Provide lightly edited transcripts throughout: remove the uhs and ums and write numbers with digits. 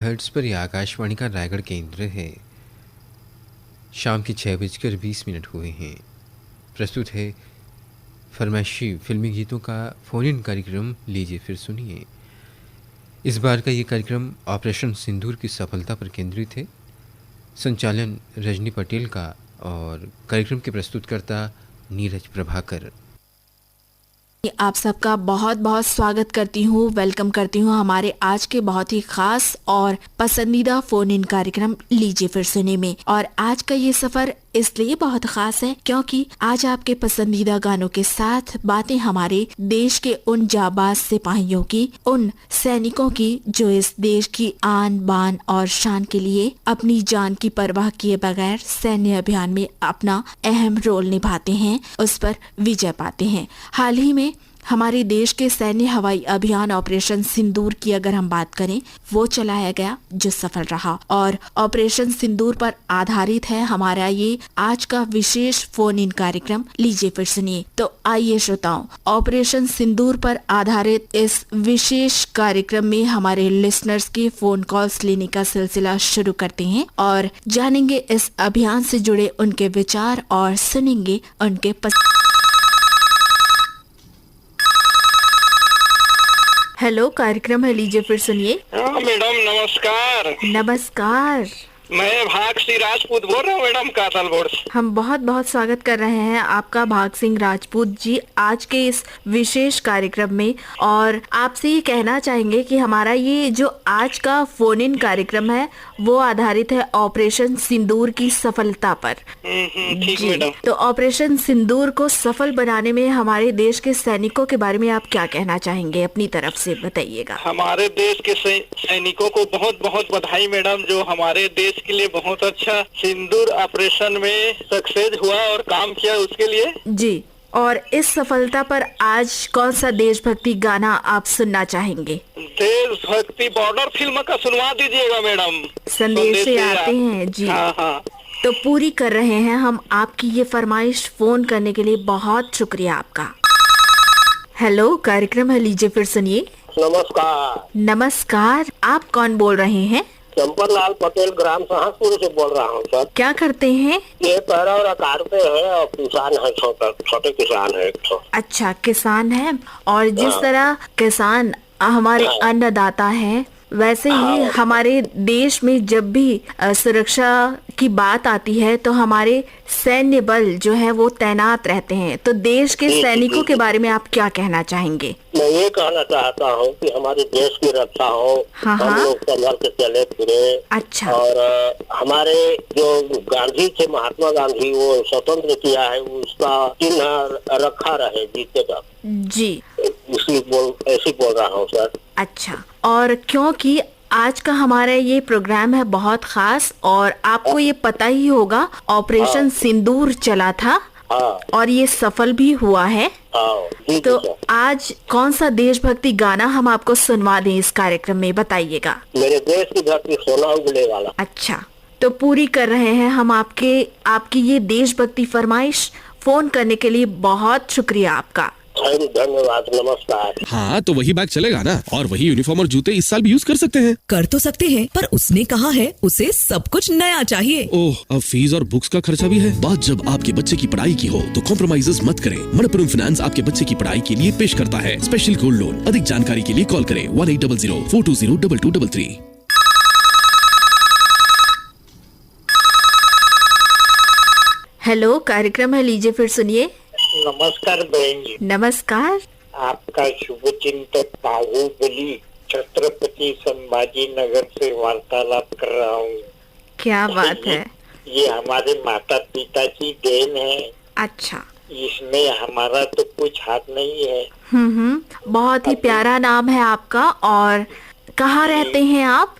Hertz पर यह आकाशवाणी का रायगढ़ केंद्र है। शाम के 6:20 हुए हैं। प्रस्तुत है फरमाइशी फिल्मी गीतों का फ़ोन इन कार्यक्रम। लीजिए फिर सुनिए। इस बार का ये कार्यक्रम ऑपरेशन सिंदूर की सफलता पर केंद्रित है। संचालन रजनी पटेल का और कार्यक्रम के प्रस्तुतकर्ता नीरज प्रभाकर। आप सबका बहुत बहुत स्वागत करती हूँ, वेलकम करती हूँ हमारे आज के बहुत ही खास और पसंदीदा फोन इन कार्यक्रम लीजिए फिर सुने में। और आज का ये सफर इसलिए बहुत खास है क्योंकि आज आपके पसंदीदा गानों के साथ बातें हमारे देश के उन जाबाज सिपाहियों की, उन सैनिकों की जो इस देश की आन बान और शान के लिए अपनी जान की परवाह किए बगैर सैन्य अभियान में अपना अहम रोल निभाते हैं, उस पर विजय पाते हैं। हाल ही में हमारे देश के सैन्य हवाई अभियान ऑपरेशन सिंदूर की अगर हम बात करें, वो चलाया गया जो सफल रहा। और ऑपरेशन सिंदूर पर आधारित है हमारा ये आज का विशेष फोन इन कार्यक्रम। लीजिए फिर सुनिए। तो आइए श्रोताओं, ऑपरेशन सिंदूर पर आधारित इस विशेष कार्यक्रम में हमारे लिसनर्स के फोन कॉल्स लेने का सिलसिला शुरू करते हैं और जानेंगे इस अभियान से जुड़े उनके विचार और सुनेंगे उनके हेलो, कार्यक्रम है लीजिए फिर सुनिए। हाँ मैडम, नमस्कार। नमस्कार, मैं भाग सिंह राजपूत बोल रहा हूँ मैडम, कातलबोड़ से। हम बहुत बहुत स्वागत कर रहे हैं आपका भाग सिंह राजपूत जी आज के इस विशेष कार्यक्रम में। और आपसे ये कहना चाहेंगे कि हमारा ये जो आज का फोन इन कार्यक्रम है वो आधारित है ऑपरेशन सिंदूर की सफलता पर। ठीक जी, मैडम। तो ऑपरेशन सिंदूर को सफल बनाने में हमारे देश के सैनिकों के बारे में आप क्या कहना चाहेंगे, अपनी तरफ से बताइएगा। हमारे देश के सैनिकों को बहुत बहुत बधाई मैडम, जो हमारे देश के लिए बहुत अच्छा सिंदूर ऑपरेशन में सक्सेस हुआ और काम किया उसके लिए। जी, और इस सफलता पर आज कौन सा देशभक्ति गाना आप सुनना चाहेंगे? देशभक्ति बॉर्डर फिल्म का सुनवा दीजिएगा मैडम। संदेश आते हैं जी। हाँ हाँ, तो पूरी कर रहे हैं हम आपकी ये फरमाइश। फोन करने के लिए बहुत शुक्रिया आपका। हेलो, कार्यक्रम है लीजिए फिर सुनिए। नमस्कार। नमस्कार, आप कौन बोल रहे हैं? चंपरलाल पटेल, ग्राम सहसपुर से बोल रहा हूँ सर। क्या करते हैं? ये पैरा और काटते हैं और किसान है, छोटे किसान है। अच्छा, किसान है। और जिस तरह किसान हमारे अन्नदाता हैं, वैसे ही हमारे देश में जब भी सुरक्षा की बात आती है तो हमारे सैन्य बल जो है वो तैनात रहते हैं। तो देश के सैनिकों के बारे में आप क्या कहना चाहेंगे? मैं ये कहना चाहता हूँ कि हमारे देश की रक्षा हो, हम लोग संभल के चले फिरे। अच्छा। और हमारे जो गांधी थे, महात्मा गांधी, वो स्वतंत्र किया है, उसका चिन्ह रखा रहे जीते तक। जी, ऐसी बोल रहा हूँ सर। अच्छा, और क्योंकि आज का हमारा ये प्रोग्राम है बहुत खास और आपको ये पता ही होगा ऑपरेशन सिंदूर चला था और ये सफल भी हुआ है। तो आज कौन सा देशभक्ति गाना हम आपको सुनवा दें इस कार्यक्रम में, बताइएगा। मेरे देश की धरती सोना उगले वाला। अच्छा, तो पूरी कर रहे हैं हम आपकी ये देशभक्ति फरमाइश। फोन करने के लिए बहुत शुक्रिया आपका। धन्यवाद, नमस्कार। हाँ, तो वही बैग चलेगा ना, और वही यूनिफॉर्म और जूते इस साल भी यूज कर सकते हैं। कर तो सकते हैं, पर उसने कहा है उसे सब कुछ नया चाहिए। ओह, अब फीस और बुक्स का खर्चा भी है। बात जब आपके बच्चे की पढ़ाई की हो तो कॉम्प्रोमाइजेस मत करें। मनप्पुरम फाइनेंस आपके बच्चे की पढ़ाई के लिए पेश करता है स्पेशल गोल्ड लोन। अधिक जानकारी के लिए कॉल करें 1800-420-2233। हेलो, कार्यक्रम है लीजिए फिर सुनिए। नमस्कार बहन जी। नमस्कार। आपका शुभ चिंतक बाहुबली छत्रपति संभाजी नगर से वार्तालाप कर रहा हूँ। क्या बात है। ये हमारे माता पिता की देन है। अच्छा, इसमें हमारा तो कुछ हाथ नहीं है। बहुत ही प्यारा नाम है आपका। और कहाँ रहते हैं आप?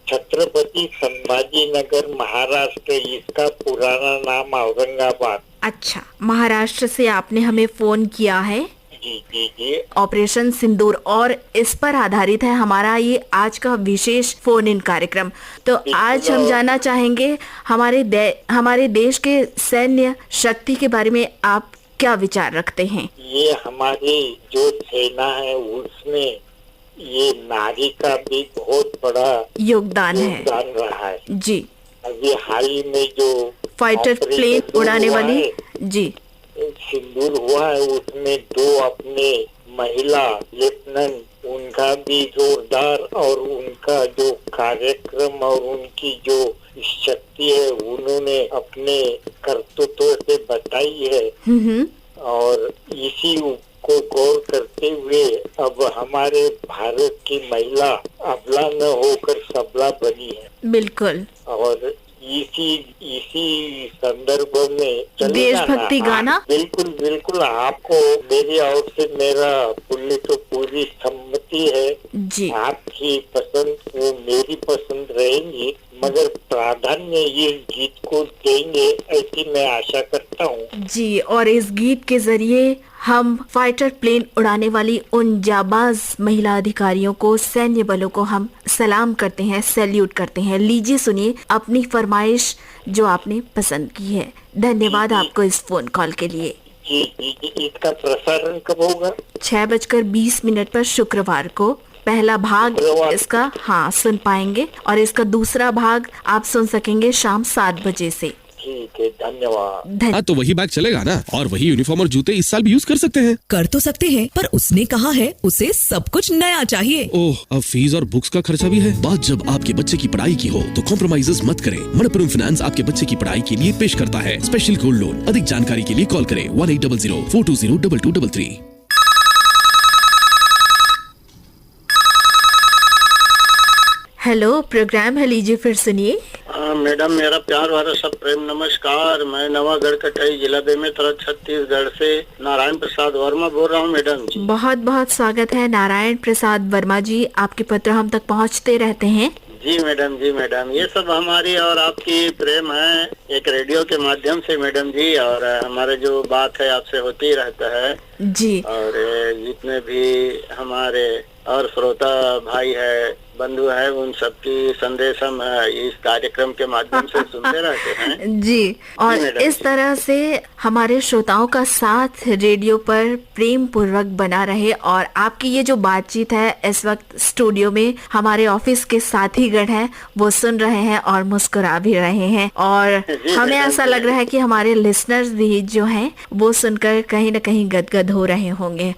छत्रपति संभाजी नगर, महाराष्ट्र। इसका पुराना नाम औरंगाबाद। अच्छा, महाराष्ट्र से आपने हमें फोन किया है। जी जी जी। ऑपरेशन सिंदूर और इस पर आधारित है हमारा ये आज का विशेष फोन इन कार्यक्रम। तो आज हम जानना चाहेंगे हमारे देश के सैन्य शक्ति के बारे में आप क्या विचार रखते हैं? ये हमारी जो सेना है उसमें ये नारी का भी बहुत बड़ा योगदान है। योगदान रहा है। जी, अभी हाल ही में जो फाइटर ऑपरेशन प्लेन सिंदूर उड़ाने हुआ वाली। है, जी सिंदूर हुआ है, उसमें 2 अपने महिला लेफ्टिनेंट, उनका भी जोरदार, और उनका जो कार्यक्रम और उनकी जो शक्ति है उन्होंने अपने कर्तव्य से बताई है। और इसी को गौर करते हुए अब हमारे भारत की महिला अबला न होकर सबला बनी है। बिल्कुल। और इसी संदर्भ में देशभक्ति गाना। बिल्कुल बिल्कुल, आपको मेरी ओर से मेरा पूरी सम्मति है। जी, आपकी पसंद वो मेरी पसंद रहेंगी, मगर प्राधान्य इस गीत को देंगे ऐसी मैं आशा करता हूँ। जी, और इस गीत के जरिए हम फाइटर प्लेन उड़ाने वाली उन जाबाज महिला अधिकारियों को, सैन्य बलों को हम सलाम करते हैं, सैल्यूट करते हैं। लीजिए सुनिए अपनी फरमाइश जो आपने पसंद की है। धन्यवाद आपको इस फोन कॉल के लिए। जी जी जी, इसका प्रसारण कब होगा? 6:20 पर शुक्रवार को पहला भाग इसका सुन पाएंगे, और इसका दूसरा भाग आप सुन सकेंगे शाम 7 बजे से। ठीक है, धन्यवाद। हाँ, तो वही बैग चलेगा ना, और वही यूनिफॉर्म और जूते इस साल भी यूज कर सकते हैं। कर तो सकते हैं, पर उसने कहा है उसे सब कुछ नया चाहिए। ओह, अब फीस और बुक्स का खर्चा भी है। बात जब आपके बच्चे की पढ़ाई की हो तो कॉम्प्रोमाइजेस मत करें। मनपुरम फाइनेंस आपके बच्चे की पढ़ाई के लिए पेश करता है स्पेशल गोल्ड लोन। अधिक जानकारी के लिए कॉल करें 1800-420-2233। हेलो, प्रोग्राम है, लीजिए फिर सुनिए। मैडम, मेरा प्यार भरा सब प्रेम नमस्कार। मैं नवागढ़ कटाई, जिला बेमेतरा, छत्तीसगढ़ से नारायण प्रसाद वर्मा बोल रहा हूँ मैडम जी। बहुत बहुत स्वागत है नारायण प्रसाद वर्मा जी, आपके पत्र हम तक पहुँचते रहते हैं। जी मैडम, जी मैडम, ये सब हमारी और आपकी प्रेम है एक रेडियो के माध्यम से मैडम जी, और हमारे जो बात है आपसे होती रहता है जी। और जितने भी हमारे और श्रोता भाई है, बंधु है, उन सबकी संदेश हम इस कार्यक्रम के माध्यम से सुनते रहते हैं। जी, और इस तरह से हमारे श्रोताओं का साथ रेडियो पर प्रेम पूर्वक बना रहे। और आपकी ये जो बातचीत है इस वक्त स्टूडियो में हमारे ऑफिस के साथीगण हैं, वो सुन रहे हैं और मुस्कुरा भी रहे हैं, और हमें ऐसा लग रहा है कि हमारे लिसनर्स भी जो हैं वो सुनकर कहीं न कहीं गदगद हो रहे होंगे।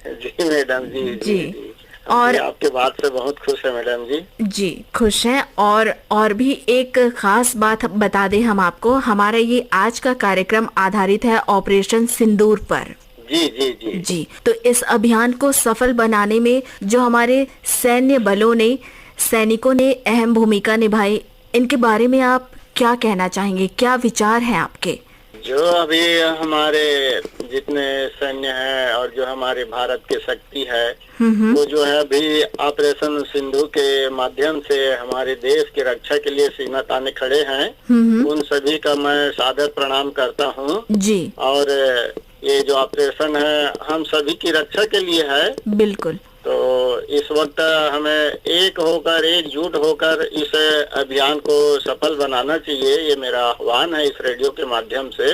जी मैडम, जी जी। और आपके बात से बहुत खुश है मैडम जी। जी, खुश हैं। और भी एक खास बात बता दें हम आपको, हमारा ये आज का कार्यक्रम आधारित है ऑपरेशन सिंदूर पर। जी जी जी जी, तो इस अभियान को सफल बनाने में जो हमारे सैन्य बलों ने, सैनिकों ने अहम भूमिका निभाई, इनके बारे में आप क्या कहना चाहेंगे, क्या विचार हैं आपके? जो अभी हमारे जितने सैन्य है और जो हमारे भारत की शक्ति है, वो जो है अभी ऑपरेशन सिंधु के माध्यम से हमारे देश की रक्षा के लिए सीमा ताने खड़े हैं। उन सभी का मैं सादर प्रणाम करता हूँ जी। और ये जो ऑपरेशन है हम सभी की रक्षा के लिए है। बिल्कुल। तो इस वक्त हमें एकजुट होकर इस अभियान को सफल बनाना चाहिए, ये मेरा आह्वान है इस रेडियो के माध्यम से।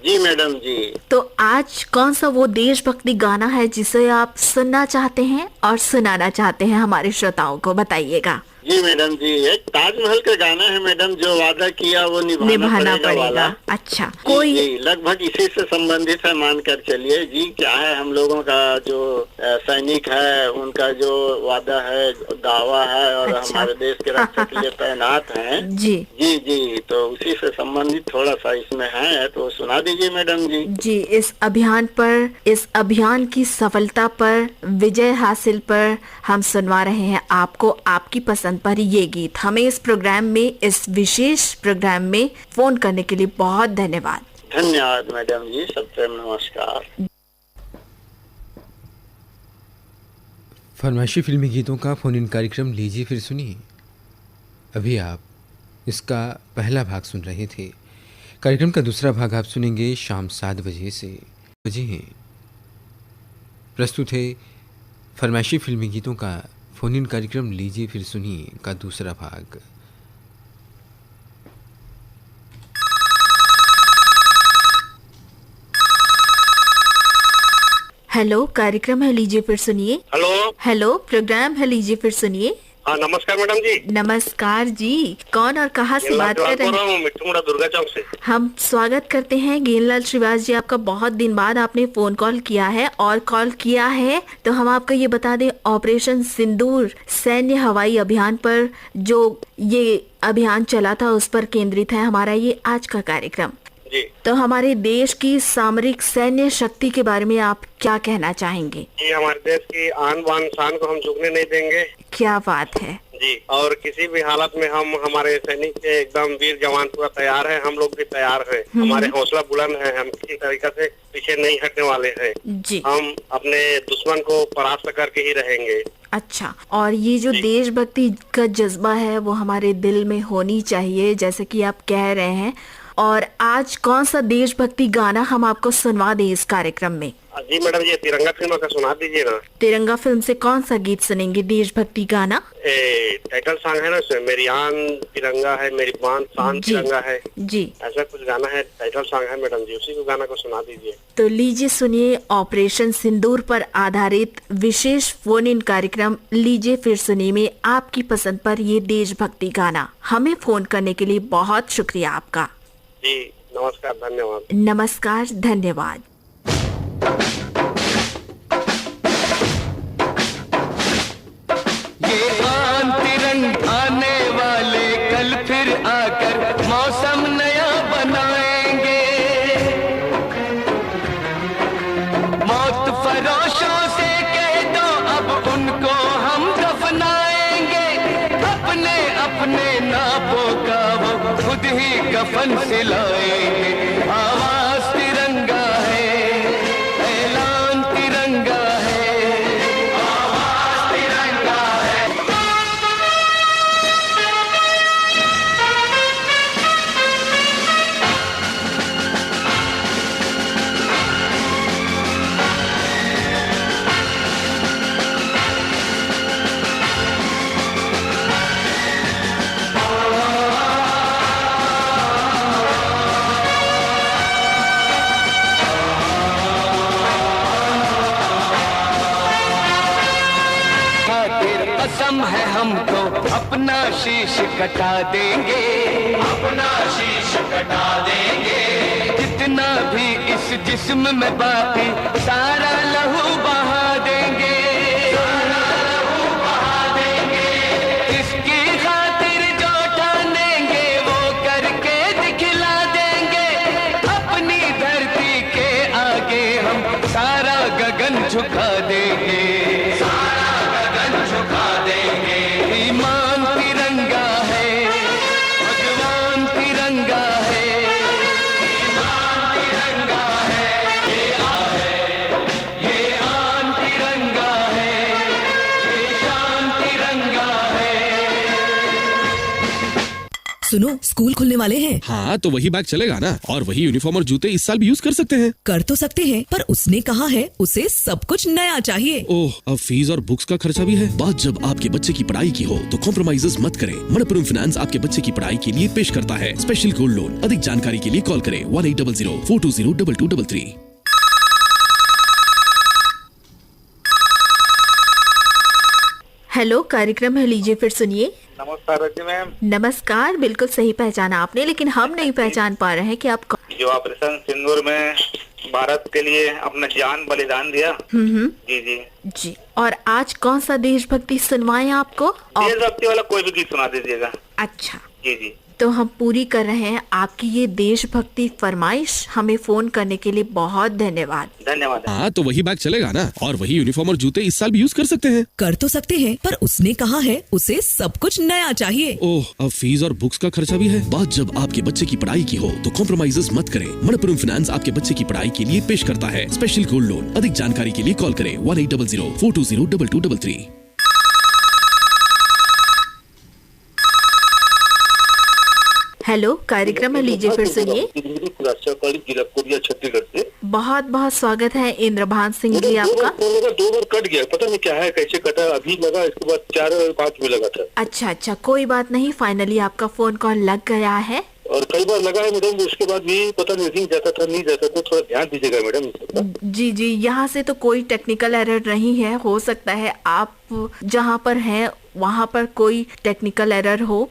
जी मैडम जी। तो आज कौन सा वो देशभक्ति गाना है जिसे आप सुनना चाहते हैं और सुनाना चाहते हैं हमारे श्रोताओं को, बताइएगा। जी मैडम जी, एक ताजमहल का गाना है मैडम, जो वादा किया वो निभाना पड़ेगा वाला। अच्छा, कोई जी, लगभग इसी से संबंधित है, मानकर चलिए जी। क्या है, हम लोगों का जो सैनिक है उनका जो वादा है, दावा है, और अच्छा। हमारे देश की रक्षा के लिए तैनात हैं। जी जी जी, तो उसी से संबंधित थोड़ा सा इसमें है, तो सुना दीजिए मैडम जी। जी, इस अभियान पर, इस अभियान की सफलता पर, विजय हासिल पर हम सुनवा रहे हैं आपको आपकी पसंद पर ये गीत। हमें इस प्रोग्राम में, इस विशेष प्रोग्राम में फोन करने के लिए बहुत धन्यवाद। धन्यवाद मैडम जी, सब प्रेम नमस्कार। फरमाइशी फिल्मी गीतों का फोन इन कार्यक्रम लीजिए फिर सुनिए। अभी आप इसका पहला भाग सुन रहे थे। कार्यक्रम का दूसरा भाग आप सुनेंगे शाम 7 बजे से बजे। प्रस्तुत है फरमाइशी फिल्मी गीतों का फोन इन कार्यक्रम लीजिए फिर सुनिए का दूसरा भाग। हेलो, कार्यक्रम है लीजिए फिर सुनिए। हेलो हेलो, प्रोग्राम है लीजिए फिर सुनिए। हाँ नमस्कार मैडम जी। नमस्कार जी, कौन और कहाँ से बात कर रहे हैं? मिट्टूमुड़ा दुर्गा चौक से। हम स्वागत करते हैं गेनलाल श्रीवास जी, आपका बहुत दिन बाद आपने फोन कॉल किया है और कॉल किया है तो हम आपको ये बता दें, ऑपरेशन सिंदूर सैन्य हवाई अभियान पर जो ये अभियान चला था उस पर केंद्रित है हमारा ये आज का कार्यक्रम जी। तो हमारे देश की सामरिक सैन्य शक्ति के बारे में आप क्या कहना चाहेंगे? जी, हमारे देश की आन बान शान को हम झुकने नहीं देंगे। क्या बात है जी। और किसी भी हालत में हम हमारे सैनिक के एकदम वीर जवान पूरा तैयार है, हम लोग भी तैयार है। हमारे हौसला बुलंद है, हम किसी तरीके से पीछे नहीं हटने वाले हैं जी। हम अपने दुश्मन को परास्त करके ही रहेंगे। अच्छा, और ये जो देशभक्ति का जज्बा है वो हमारे दिल में होनी चाहिए जैसे कि आप कह रहे हैं। और आज कौन सा देशभक्ति गाना हम आपको सुनवा दें इस कार्यक्रम में? जी मैडम, ये तिरंगा फिल्म का सुना दीजिए ना। तिरंगा फिल्म से कौन सा गीत सुनेंगे देशभक्ति गाना? टाइटल सॉन्ग है ना उसमें, मेरी आन तिरंगा है, मेरी बान शान तिरंगा है जी। ऐसा कुछ गाना है, टाइटल सॉन्ग है मैडम जी, उसी को गाना को सुना दीजिए। तो लीजिए सुनिए ऑपरेशन सिंदूर पर आधारित विशेष फोन इन कार्यक्रम लीजिए फिर सुनिए में आपकी पसंद पर ये देशभक्ति गाना। हमें फोन करने के लिए बहुत शुक्रिया आपका। जी नमस्कार, धन्यवाद। नमस्कार, धन्यवाद। ये आन तिरंग आने वाले कल फिर आकर मौसम नया बनाएंगे। मौत फरोशों से कह दो अब उनको हम दफनाएंगे। अपने अपने नापों का वो खुद ही कफन सिलाएंगे। आवाज तिरंगा है, ऐलान तिरंगा है, आवाज तिरंगा है। कसम है हमको अपना शीश कटा देंगे, अपना शीश कटा देंगे। जितना भी इस जिस्म में बाकी सारा लहू बहा देंगे, सारा लहू बहा देंगे। इसकी खातिर जो ठानेंगे वो करके दिखला देंगे। अपनी धरती के आगे हम सारा गगन झुका देंगे, सारा गगन झुका देंगे। ईमान तिरंगा है, भगवान तिरंगा है, ईमान तिरंगा है, ये आन तिरंगा है, ये शान तिरंगा है। सुनो, स्कूल खुलने वाले हैं। हाँ, तो वही बैग चलेगा ना, और वही यूनिफॉर्म और जूते इस साल भी यूज कर सकते हैं। कर तो सकते हैं, पर उसने कहा है उसे सब कुछ नया चाहिए। ओह, अब फीस और बुक्स का खर्चा भी है। बात जब आपके बच्चे की पढ़ाई की हो तो कॉम्प्रोमाइजेस मत करें। मनपुरम फाइनेंस आपके बच्चे की पढ़ाई के लिए पेश करता है स्पेशल गोल्ड लोन। अधिक जानकारी के लिए कॉल करें 1800-420-2233। हेलो, कार्यक्रम है लीजिए फिर सुनिए। नमस्कार रजनी मैम। नमस्कार, बिल्कुल सही पहचाना आपने, लेकिन हम नहीं पहचान पा रहे हैं कि आप जो ऑपरेशन सिंदूर में भारत के लिए अपना जान बलिदान दिया। जी जी जी। और आज कौन सा देशभक्ति सुनवाएं आपको? देशभक्ति वाला कोई भी गीत सुना दीजिएगा। अच्छा, जी जी। तो हम पूरी कर रहे हैं आपकी ये देशभक्ति फरमाइश। हमें फोन करने के लिए बहुत धन्यवाद। धन्यवाद। हाँ, तो वही बैग चलेगा ना, और वही यूनिफॉर्म और जूते इस साल भी यूज कर सकते हैं। कर तो सकते हैं, पर उसने कहा है उसे सब कुछ नया चाहिए। ओह, अब फीस और बुक्स का खर्चा भी है। बात जब आपके बच्चे की पढ़ाई की हो तो कॉम्प्रोमाइजेस मत करें। मनपुरम फाइनेंस आपके बच्चे की पढ़ाई के लिए पेश करता है स्पेशल गोल्ड लोन। अधिक जानकारी के लिए कॉल करें 1800-420-2233। हेलो, कार्यक्रम में लीजिए फिर सुनिए। छत्तीसगढ़ से बहुत बहुत स्वागत है इंद्रभान सिंह जी आपका। दो बार कट गया, पता नहीं क्या है, कैसे कटा, अभी लगा, इसके बाद 4 और 5 में लगा था। अच्छा, कोई बात नहीं, फाइनली आपका फोन कॉल लग गया है। और कई बार लगा है मैडम, उसके बाद भी पता नहीं जाता था, नहीं जाता था। थोड़ा ध्यान दीजिएगा मैडम इस सबका। जी जी, यहाँ से तो कोई टेक्निकल एरर नहीं है, हो सकता है आप जहाँ पर हैं वहाँ पर कोई टेक्निकल एरर हो।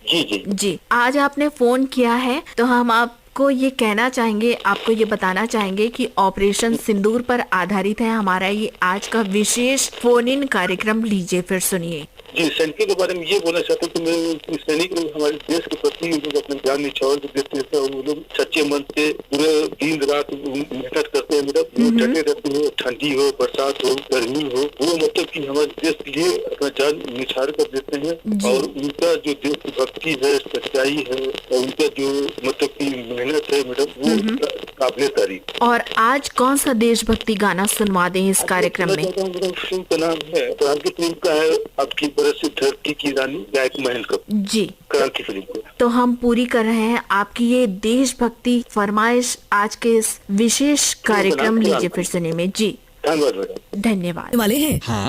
जी जी जी, आज आपने फोन किया है तो हम आपको ये कहना चाहेंगे, आपको ये बताना चाहेंगे कि ऑपरेशन सिंदूर पर आधारित है हमारा ये आज का विशेष फोन इन कार्यक्रम। लीजिए फिर सुनिए। जी, सैनिकों के बारे में ये बोलना चाहता हूँ कि मैं सैनिक लोग हमारे देश के प्रति लोग अपने जान न्यौछावर देते हैं, वो लोग सच्चे मन से पूरे दिन रात मेहनत करते हैं मैडम। वो डटे रहते हो, ठंडी हो, बरसात हो, गर्मी हो, वो मतलब कि हमारे देश के लिए अपना जान न्यौछावर कर देते हैं। और उनका जो देशभक्ति है, सच्चाई है, और उनका जो मतलब की मेहनत है मैडम, वो काबिले तारीफ। और आज कौन सा देशभक्ति गाना सुनवा दें इस कार्यक्रम में? फिल्म का नाम है क्रांति फिल्म का है, आपकी बरस धरती की रानी गायक महल का। जी, क्रांति फिल्म को तो हम पूरी कर रहे हैं आपकी ये देशभक्ति फरमाइश आज के इस विशेष कार्यक्रम लीजिए फिर सुनिए में। जी धन्यवाद मैडम। धन्यवाद वाले हैं। हाँ